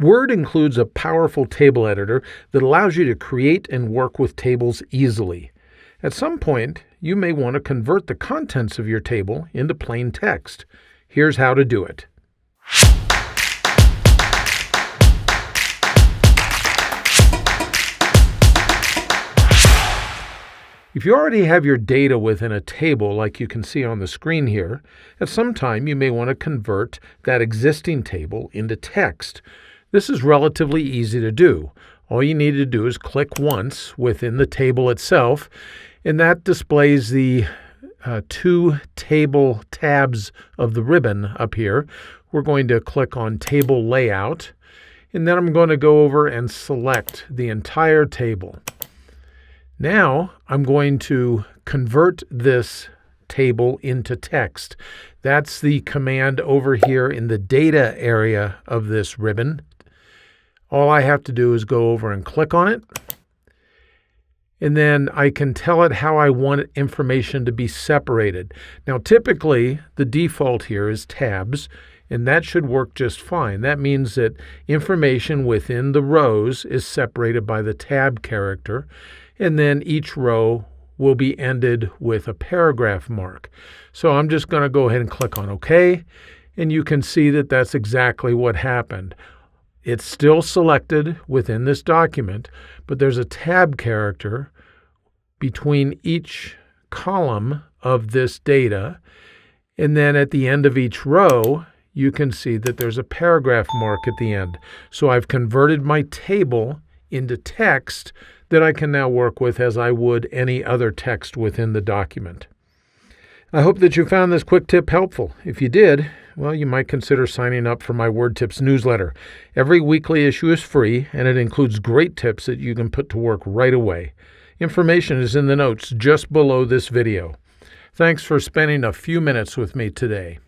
Word includes a powerful table editor that allows you to create and work with tables easily. At some point, you may want to convert the contents of your table into plain text. Here's how to do it. If you already have your data within a table like you can see on the screen here, at some time you may want to convert that existing table into text. This is relatively easy to do. All you need to do is click once within the table itself, and that displays the two table tabs of the ribbon up here. We're going to click on Table Layout, and then I'm going to go over and select the entire table. Now I'm going to convert this table into text. That's the command over here in the data area of this ribbon. All I have to do is go over and click on it, and then I can tell it how I want information to be separated. Now typically the default here is tabs, and that should work just fine. That means that information within the rows is separated by the tab character, and then each row will be ended with a paragraph mark. So I'm just going to go ahead and click on OK, and you can see that that's exactly what happened. It's still selected within this document, but there's a tab character between each column of this data, and then at the end of each row, you can see that there's a paragraph mark at the end. So I've converted my table into text that I can now work with as I would any other text within the document. I hope that you found this quick tip helpful. If you did, well, you might consider signing up for my Word Tips newsletter. Every weekly issue is free, and it includes great tips that you can put to work right away. Information is in the notes just below this video. Thanks for spending a few minutes with me today.